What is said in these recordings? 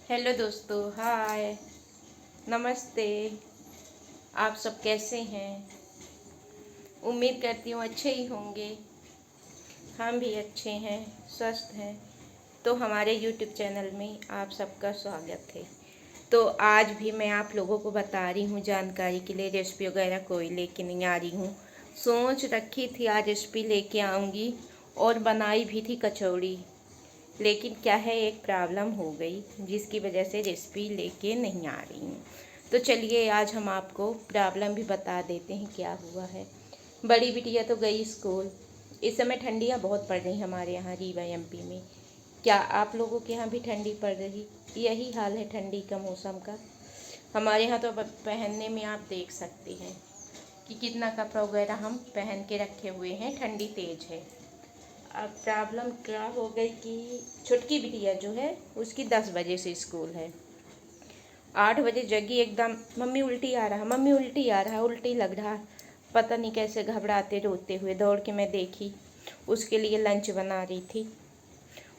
Hello दोस्तों, हाय, नमस्ते। आप सब कैसे हैं? उम्मीद करती हूँ अच्छे ही होंगे। हम भी अच्छे हैं, स्वस्थ हैं। तो हमारे यूट्यूब चैनल में आप सबका स्वागत है। तो आज भी मैं आप लोगों को बता रही हूँ जानकारी के लिए, रेसिपी वगैरह कोई लेके नहीं आ रही हूँ। सोच रखी थी आज रेसिपी लेके आऊँगी और बनाई भी थी कचौड़ी, लेकिन क्या है, एक प्रॉब्लम हो गई जिसकी वजह से रेसिपी लेके नहीं आ रही हूँ। तो चलिए आज हम आपको प्रॉब्लम भी बता देते हैं क्या हुआ है। बड़ी बिटिया तो गई स्कूल। इस समय ठंडियाँ बहुत पड़ रही हमारे यहाँ रीवा एमपी में। क्या आप लोगों के यहाँ भी ठंडी पड़ रही? यही हाल है ठंडी का मौसम का। हमारे यहाँ तो पहनने में आप देख सकते हैं कि कितना कपड़ा वगैरह हम पहन के रखे हुए हैं, ठंडी तेज है। अब प्रॉब्लम क्या हो गई कि छुटकी बिटिया जो है उसकी 10 बजे से स्कूल है। 8 बजे जगी एकदम, मम्मी उल्टी आ रहा, मम्मी उल्टी आ रहा, उल्टी लग रहा। पता नहीं कैसे घबराते रोते हुए दौड़ के मैं देखी, उसके लिए लंच बना रही थी।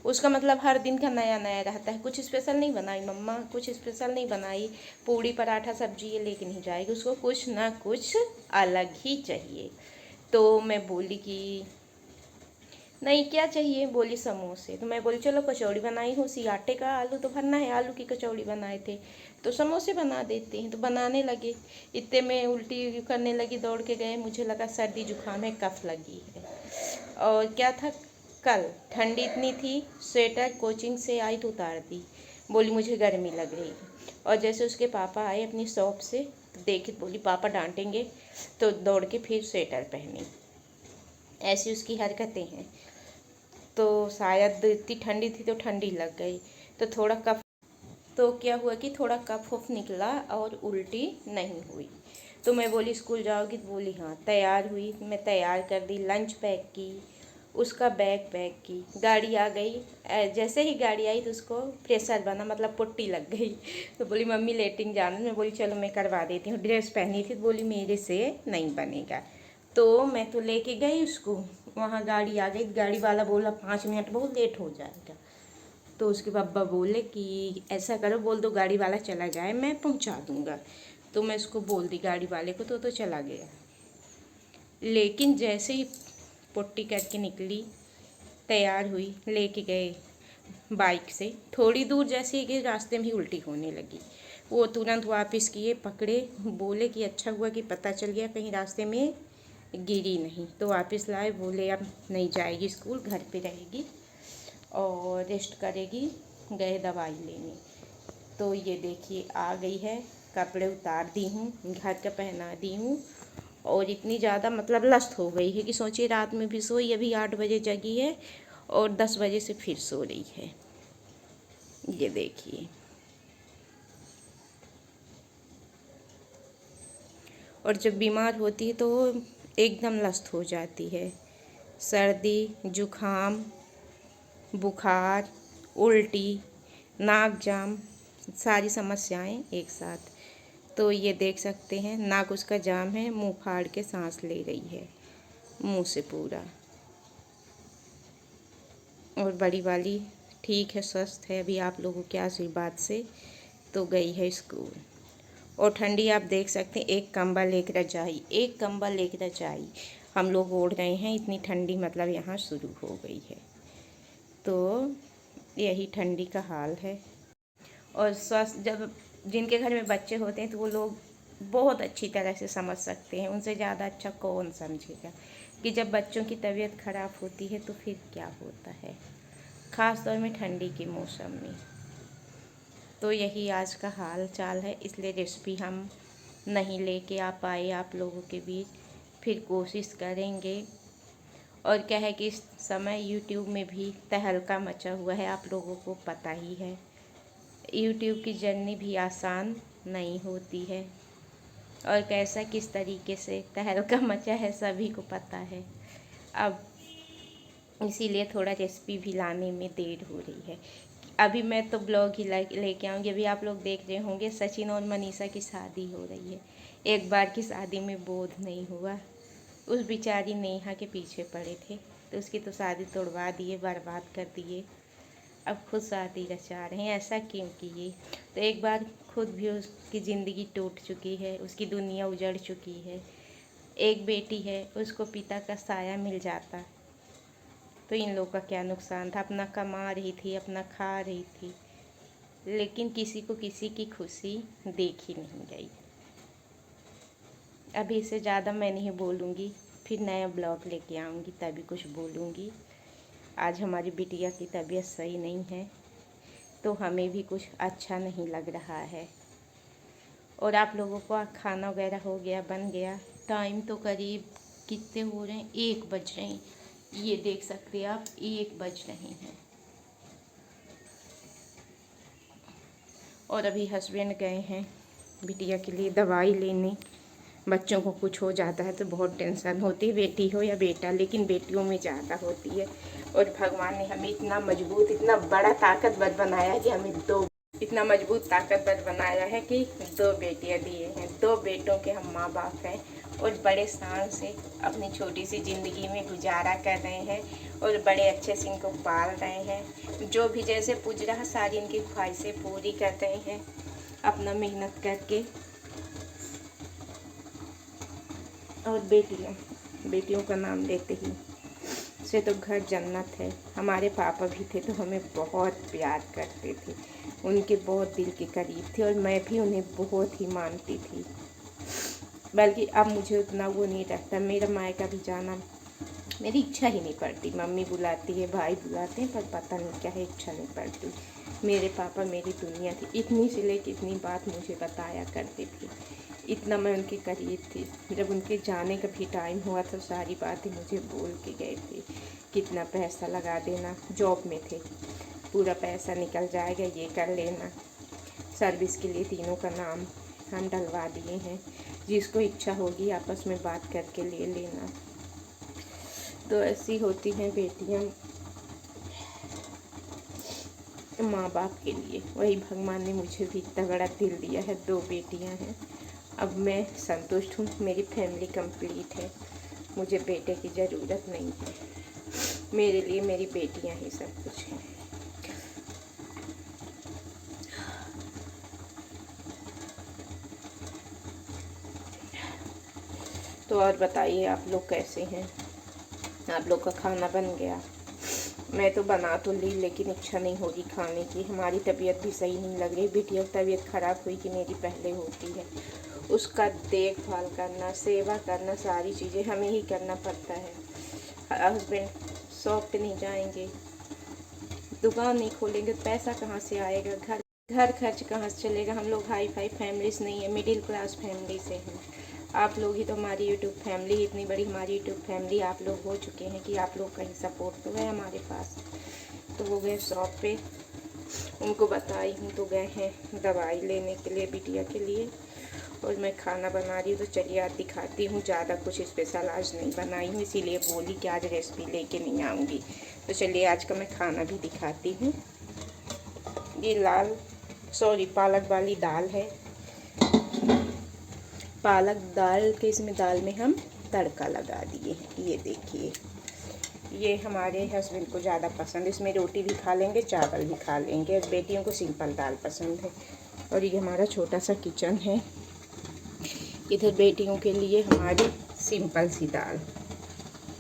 उसका मतलब हर दिन का नया नया रहता है। कुछ स्पेशल नहीं बनाई मम्मा, कुछ स्पेशल नहीं बनाई, पूड़ी पराठा सब्जी ये लेके नहीं जाएगी, उसको कुछ ना कुछ अलग ही चाहिए। तो मैं बोली कि नहीं, क्या चाहिए? बोली समोसे। तो मैं बोली चलो कचौड़ी बनाई हूँ, उसी आटे का आलू तो भरना है, आलू की कचौड़ी बनाए थे तो समोसे बना देते हैं। तो बनाने लगे, इतने में उल्टी करने लगी, दौड़ के गए। मुझे लगा सर्दी जुकाम है, कफ लगी है। और क्या था, कल ठंडी इतनी थी, स्वेटर कोचिंग से आई तो उतार दी। बोली मुझे गर्मी लग रही है। और जैसे उसके पापा आए अपनी शॉप से तो देखे, बोली पापा डांटेंगे, तो दौड़ के फिर स्वेटर पहनी। ऐसी उसकी हरकतें हैं। तो शायद इतनी ठंडी थी तो ठंडी लग गई, तो थोड़ा कफ, तो क्या हुआ कि थोड़ा कफ उफ निकला और उल्टी नहीं हुई। तो मैं बोली स्कूल जाओगी? तो बोली हाँ। तैयार हुई, मैं तैयार कर दी, लंच पैक की, उसका बैग पैक की। गाड़ी आ गई, जैसे ही गाड़ी आई तो उसको प्रेशर बना, मतलब पुट्टी लग गई। तो बोली मम्मी लेटिंग जाना। मैं बोली चलो मैं करवा देती हूँ। ड्रेस पहनी थी तो बोली मेरे से नहीं बनेगा। तो मैं तो लेके गई उसको, वहाँ गाड़ी आ गई, गाड़ी वाला बोला 5 मिनट बहुत लेट हो जाएगा। तो उसके पापा बोले कि ऐसा करो, बोल दो गाड़ी वाला चला जाए, मैं पहुँचा दूँगा। तो मैं उसको बोल दी गाड़ी वाले को, तो चला गया। लेकिन जैसे ही पुट्टी करके निकली, तैयार हुई, लेके गए बाइक से, थोड़ी दूर जैसे ही गए रास्ते में ही उल्टी होने लगी। वो तुरंत वापस किए, पकड़े, बोले कि अच्छा हुआ कि पता चल गया, कहीं रास्ते में गिरी नहीं। तो वापस लाए, बोले अब नहीं जाएगी स्कूल, घर पे रहेगी और रेस्ट करेगी। गए दवाई लेने। तो ये देखिए आ गई है, कपड़े उतार दी हूँ, घर का पहना दी हूँ। और इतनी ज़्यादा मतलब लस्त हो गई है कि सोचिए रात में भी सोई, अभी 8 बजे जगी है और 10 बजे से फिर सो रही है। ये देखिए। और जब बीमार होती है तो वो एकदम लस्त हो जाती है। सर्दी, जुखाम, बुखार, उल्टी, नाक जाम, सारी समस्याएं एक साथ। तो ये देख सकते हैं, नाक उसका जाम है, मुंह फाड़ के सांस ले रही है मुंह से पूरा। और बड़ी वाली ठीक है, स्वस्थ है अभी आप लोगों के आशीर्वाद से। तो गई है स्कूल। और ठंडी आप देख सकते हैं, एक कंबल एक रजाई, एक कंबल एक रजाई हम लोग ओढ़ रहे हैं। इतनी ठंडी मतलब यहाँ शुरू हो गई है। तो यही ठंडी का हाल है। और स्वस्थ, जब जिनके घर में बच्चे होते हैं तो वो लोग बहुत अच्छी तरह से समझ सकते हैं, उनसे ज़्यादा अच्छा कौन समझेगा कि जब बच्चों की तबीयत खराब होती है तो फिर क्या होता है, ख़ास तौर में ठंडी के मौसम में। तो यही आज का हाल चाल है, इसलिए रेसिपी हम नहीं लेके आ पाए आप लोगों के बीच। फिर कोशिश करेंगे। और क्या है कि इस समय यूट्यूब में भी तहलका मचा हुआ है, आप लोगों को पता ही है। यूट्यूब की जर्नी भी आसान नहीं होती है, और कैसा किस तरीके से तहलका मचा है सभी को पता है। अब इसीलिए थोड़ा रेसिपी भी लाने में देर हो रही है। अभी मैं तो ब्लॉग ही लेके आऊँगी। अभी आप लोग देख रहे होंगे सचिन और मनीषा की शादी हो रही है। एक बार की शादी में बोध नहीं हुआ, उस बेचारी नेहा के पीछे पड़े थे तो उसकी तो शादी तोड़वा दिए, बर्बाद कर दिए। अब खुद शादी रचा रहे हैं, ऐसा क्यों किए? तो एक बार खुद भी उसकी ज़िंदगी टूट चुकी है, उसकी दुनिया उजड़ चुकी है। एक बेटी है, उसको पिता का साया मिल जाता तो इन लोगों का क्या नुकसान था? अपना कमा रही थी, अपना खा रही थी, लेकिन किसी को किसी की खुशी देखी नहीं गई। अभी इससे ज़्यादा मैं नहीं बोलूँगी, फिर नया ब्लॉग लेके आऊँगी तभी कुछ बोलूँगी। आज हमारी बिटिया की तबीयत सही नहीं है तो हमें भी कुछ अच्छा नहीं लग रहा है। और आप लोगों को खाना वगैरह हो गया, बन गया? टाइम तो करीब कितने हो रहे हैं, 1 बज रहे हैं। ये देख सकते हैं आप, 1 बज रहे हैं। और अभी हस्बैंड गए हैं बिटिया के लिए दवाई लेने। बच्चों को कुछ हो जाता है तो बहुत टेंशन होती है, बेटी हो या बेटा, लेकिन बेटियों में ज़्यादा होती है। और भगवान ने हमें इतना मजबूत, इतना बड़ा ताकतवर बनाया कि हमें इतना मजबूत ताकतवर बनाया है कि 2 बेटियां दिए हैं। 2 बेटों के हम माँ बाप हैं और बड़े शान से अपनी छोटी सी ज़िंदगी में गुजारा कर रहे हैं और बड़े अच्छे से इनको पाल रहे हैं। जो भी जैसे पूछ रहा, सारी इनकी ख्वाहिशें पूरी कर रहे हैं अपना मेहनत करके। और बेटियों का नाम लेते ही से तो घर जन्नत है। हमारे पापा भी थे तो हमें बहुत प्यार करते थे, उनके बहुत दिल के करीब थे और मैं भी उन्हें बहुत ही मानती थी। बल्कि अब मुझे उतना वो नहीं रहता। मेरा मायका भी जाना मेरी इच्छा ही नहीं पड़ती। मम्मी बुलाती है, भाई बुलाते हैं, पर पता नहीं क्या है, इच्छा नहीं पड़ती। मेरे पापा मेरी दुनिया थी। इतनी से लेकर इतनी बात मुझे बताया करती थी, इतना मैं उनके करीब थी। जब उनके जाने का भी टाइम हुआ तो सारी बातें मुझे बोल के गए थे। कितना पैसा लगा देना, जॉब में थे, पूरा पैसा निकल जाएगा, ये कर लेना। सर्विस के लिए तीनों का नाम हम डलवा दिए हैं, जिसको इच्छा होगी आपस में बात करके ले लेना। तो ऐसी होती हैं बेटियां माँ बाप के लिए। वही भगवान ने मुझे भी इतना बड़ा दिल दिया है, 2 बेटियां हैं। अब मैं संतुष्ट हूँ, मेरी फैमिली कंप्लीट है, मुझे बेटे की ज़रूरत नहीं है। मेरे लिए मेरी बेटियां ही सब कुछ हैं। तो और बताइए, आप लोग कैसे हैं? आप लोग का खाना बन गया? मैं तो बना तो ली, लेकिन इच्छा नहीं होगी खाने की। हमारी तबीयत भी सही नहीं लग रही। बिटिया की तबीयत ख़राब हुई कि मेरी पहले होती है, उसका देखभाल करना, सेवा करना, सारी चीज़ें हमें ही करना पड़ता है। हस्बैंड शॉप पे नहीं जाएंगे, दुकान नहीं खोलेंगे, पैसा कहाँ से आएगा? घर खर्च कहाँ से चलेगा? हम लोग हाई फाई फैमिलीज नहीं है, मिडिल क्लास फैमिली से हैं। आप लोग ही तो हमारी यूट्यूब फैमिली, इतनी बड़ी हमारी यूट्यूब फैमिली आप लोग हो चुके हैं कि आप लोग का ही सपोर्ट तो है हमारे पास। तो वो गए शॉप पे, उनको बताई हूँ तो गए हैं दवाई लेने के लिए बिटिया के लिए। और मैं खाना बना रही हूँ, तो चलिए आज दिखाती हूँ। ज़्यादा कुछ स्पेशल आज नहीं बनाई हूँ, इसीलिए बोली कि आज रेसिपी लेके नहीं आऊँगी। तो चलिए आज का मैं खाना भी दिखाती हूँ। ये पालक वाली दाल है। पालक दाल के इसमें दाल में हम तड़का लगा दिए। ये देखिए, ये हमारे हस्बैंड को ज़्यादा पसंद है, इसमें रोटी भी खा लेंगे, चावल भी खा लेंगे। बेटियों को सिंपल दाल पसंद है। और ये हमारा छोटा सा किचन है। इधर बेटियों के लिए हमारी सिंपल सी दाल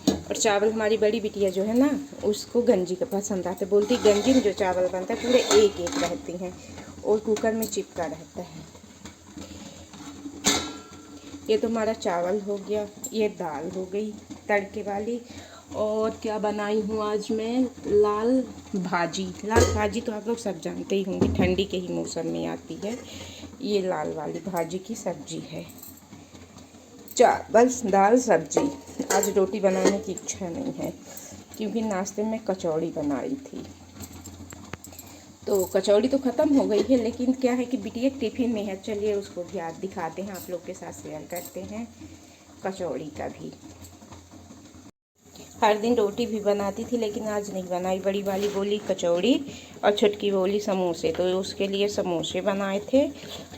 और चावल। हमारी बड़ी बिटिया जो है ना, उसको गंजी का पसंद आता है। बोलती गंजी में जो चावल बनता है पूरे एक एक रहते हैं और कुकर में चिपका रहता है। ये तो हमारा चावल हो गया, ये दाल हो गई तड़के वाली। और क्या बनाई हूँ आज मैं? लाल भाजी तो आप लोग सब जानते ही होंगे, ठंडी के ही मौसम में आती है। ये लाल वाली भाजी की सब्जी है। चावल दाल सब्जी। आज रोटी बनाने की इच्छा नहीं है क्योंकि नाश्ते में कचौड़ी बनाई थी। तो कचौड़ी तो ख़त्म हो गई है, लेकिन क्या है कि बिटिया टिफ़िन में है। चलिए उसको भी आज दिखाते हैं, आप लोग के साथ शेयर करते हैं कचौड़ी का भी। हर दिन रोटी भी बनाती थी, लेकिन आज नहीं बनाई। बड़ी वाली बोली कचौड़ी और छुटकी बोली समोसे, तो उसके लिए समोसे बनाए थे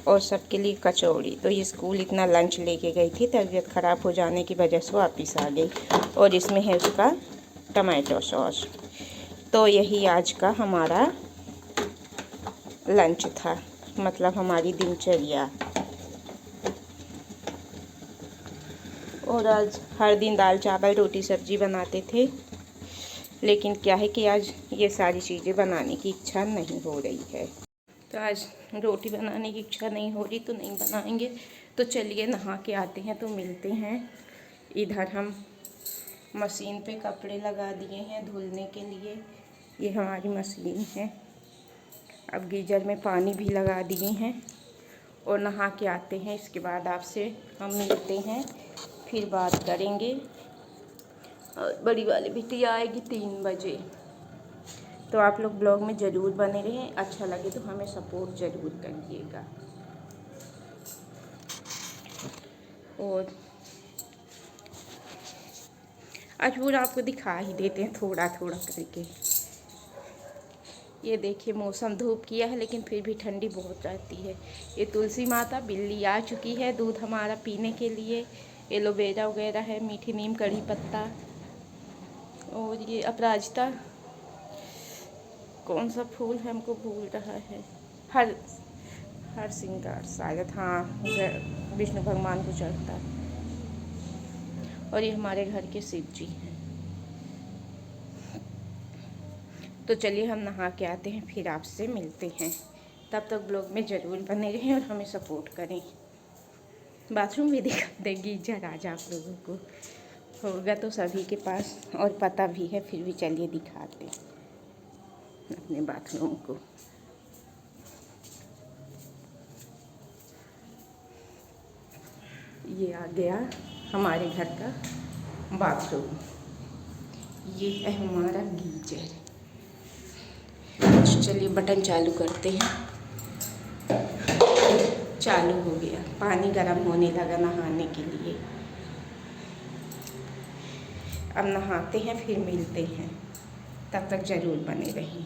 और सबके लिए कचौड़ी। तो ये स्कूल इतना लंच लेके गई थी, तबीयत ख़राब हो जाने की वजह से वापस आ गई। और इसमें है उसका टमाटो सॉस। तो यही आज का हमारा लंच था, मतलब हमारी दिनचर्या। और आज हर दिन दाल चावल रोटी सब्जी बनाते थे, लेकिन क्या है कि आज ये सारी चीज़ें बनाने की इच्छा नहीं हो रही है। तो आज रोटी बनाने की इच्छा नहीं हो रही तो नहीं बनाएंगे। तो चलिए नहा के आते हैं, तो मिलते हैं। इधर हम मशीन पे कपड़े लगा दिए हैं धुलने के लिए। ये हमारी मशीन है। अब गीजर में पानी भी लगा दिए हैं और नहा के आते हैं। इसके बाद आपसे हम मिलते हैं, फिर बात करेंगे। और बड़ी वाली बिटिया आएगी 3 बजे। तो आप लोग ब्लॉग में ज़रूर बने रहें। अच्छा लगे तो हमें सपोर्ट ज़रूर करिएगा। और आज पूरा आपको दिखा ही देते हैं थोड़ा थोड़ा करके। ये देखिए मौसम धूप किया है, लेकिन फिर भी ठंडी बहुत रहती है। ये तुलसी माता बिल्ली आ चुकी है दूध हमारा पीने के लिए। एलोवेरा वगैरह है, मीठी नीम, कड़ी पत्ता। और ये अपराजिता, कौन सा फूल है हमको भूल रहा है, हर श्रृंगार शायद, हाँ, विष्णु भगवान को चढ़ता है। और ये हमारे घर के शिव जी हैं। तो चलिए हम नहा के आते हैं, फिर आपसे मिलते हैं। तब तक ब्लॉग में ज़रूर बने रहें और हमें सपोर्ट करें। बाथरूम भी दिखा देंगी गीजर आज आप लोगों को होगा तो सभी के पास, और पता भी है, फिर भी चलिए दिखाते हैं अपने बाथरूम को। ये आ गया हमारे घर का बाथरूम। ये है हमारा गीजर। चलिए बटन चालू करते हैं। चालू हो गया, पानी गर्म होने लगा नहाने के लिए। अब नहाते हैं, फिर मिलते हैं। तब तक ज़रूर बने रहें।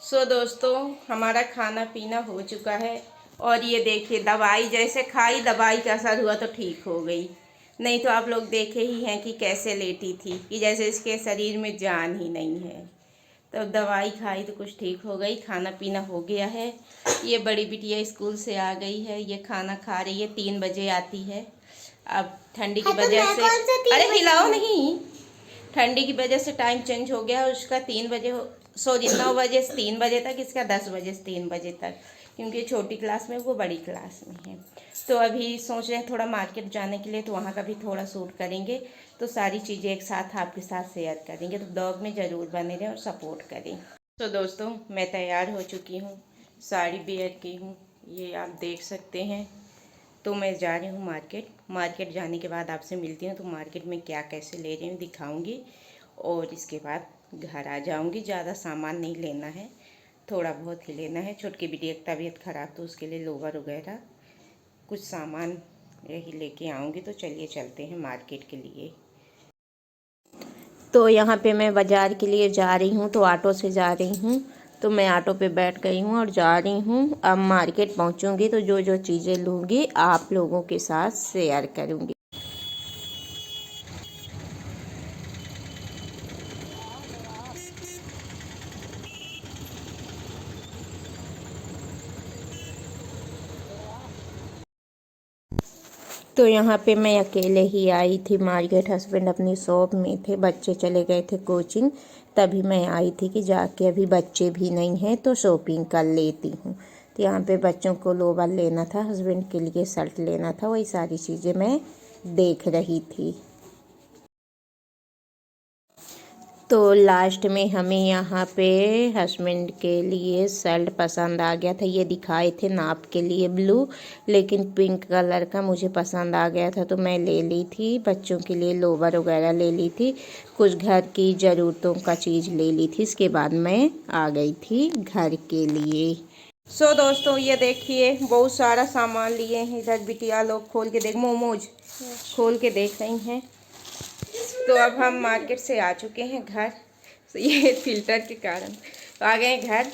सो दोस्तों, हमारा खाना पीना हो चुका है। और ये देखिए दवाई जैसे खाई, दवाई का असर हुआ तो ठीक हो गई। नहीं तो आप लोग देखे ही हैं कि कैसे लेटी थी, कि जैसे इसके शरीर में जान ही नहीं है। तो दवाई खाई तो कुछ ठीक हो गई। खाना पीना हो गया है। ये बड़ी बिटिया स्कूल से आ गई है, ये खाना खा रही है। 3 बजे आती है। अब ठंडी की वजह से, अरे हिलाओ नहीं, ठंडी की वजह से टाइम चेंज हो गया है उसका। 3 बजे, सॉरी 9 बजे से 3 बजे तक, इसका 10 बजे से 3 बजे तक, क्योंकि छोटी क्लास में, वो बड़ी क्लास में है। तो अभी सोच रहे हैं थोड़ा मार्केट जाने के लिए, तो वहाँ का भी थोड़ा शूट करेंगे। तो सारी चीज़ें एक साथ आपके साथ शेयर करेंगे। तो ब्लॉग में ज़रूर बने रहें और सपोर्ट करें। तो दोस्तों, मैं तैयार हो चुकी हूँ, साड़ी वेयर की हूँ, ये आप देख सकते हैं। तो मैं जा रही हूँ मार्केट जाने के बाद आपसे मिलती हूँ। तो मार्केट में क्या कैसे ले रही हूँ दिखाऊंगी, और इसके बाद घर आ जाऊंगी। ज़्यादा सामान नहीं लेना है, थोड़ा बहुत ही लेना है। छोटकी बिटिया की तबीयत ख़राब, तो उसके लिए लोवर वगैरह कुछ सामान यही लेके आऊँगी। तो चलिए चलते हैं मार्केट के लिए। तो यहाँ पे मैं बाज़ार के लिए जा रही हूँ, तो ऑटो से जा रही हूँ। तो मैं ऑटो पे बैठ गई हूँ और जा रही हूँ। अब मार्केट पहुँचूँगी तो जो जो चीज़ें लूँगी आप लोगों के साथ शेयर करूँगी। तो यहाँ पे मैं अकेले ही आई थी मार्केट। हस्बैंड अपनी शॉप में थे, बच्चे चले गए थे कोचिंग। तभी मैं आई थी कि जाके, अभी बच्चे भी नहीं हैं तो शॉपिंग कर लेती हूँ। तो यहाँ पे बच्चों को लोवर लेना था, हस्बैंड के लिए शर्ट लेना था, वही सारी चीज़ें मैं देख रही थी। तो लास्ट में हमें यहाँ पे हस्बैंड के लिए शर्ट पसंद आ गया था। ये दिखाए थे नाप के लिए ब्लू, लेकिन पिंक कलर का मुझे पसंद आ गया था, तो मैं ले ली थी। बच्चों के लिए लोवर वगैरह ले ली थी, कुछ घर की ज़रूरतों का चीज़ ले ली थी। इसके बाद मैं आ गई थी घर के लिए। सो दोस्तों, ये देखिए बहुत सारा सामान लिए हैं। इधर बिटिया लोग खोल के देख, मोमोज खोल के देख रही हैं। तो अब हम मार्केट से आ चुके हैं घर। तो ये फिल्टर के कारण तो आ गए घर।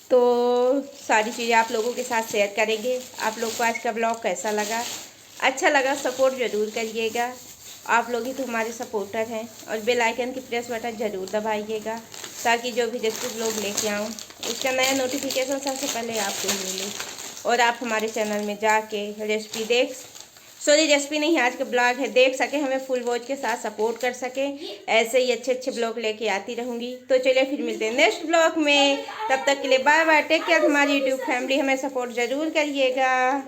तो सारी चीज़ें आप लोगों के साथ शेयर करेंगे। आप लोग को आज का ब्लॉग कैसा लगा? अच्छा लगा सपोर्ट ज़रूर करिएगा। आप लोग ही तो हमारे सपोर्टर हैं। और बेल आइकन की प्रेस बटन ज़रूर दबाइएगा ताकि जो भी रेसिपी लोग लेके आऊँ उसका नया नोटिफिकेशन सबसे पहले आपको मिले। और आप हमारे चैनल में जाके रेसिपी नहीं, आज का ब्लॉग है, देख सके, हमें फुल वॉच के साथ सपोर्ट कर सके। ऐसे ही अच्छे अच्छे ब्लॉग लेके आती रहूँगी। तो चलिए फिर मिलते हैं नेक्स्ट ब्लॉग में। तब तक के लिए बाय बाय, टेक केयर। हमारी यूट्यूब फैमिली हमें सपोर्ट ज़रूर करिएगा।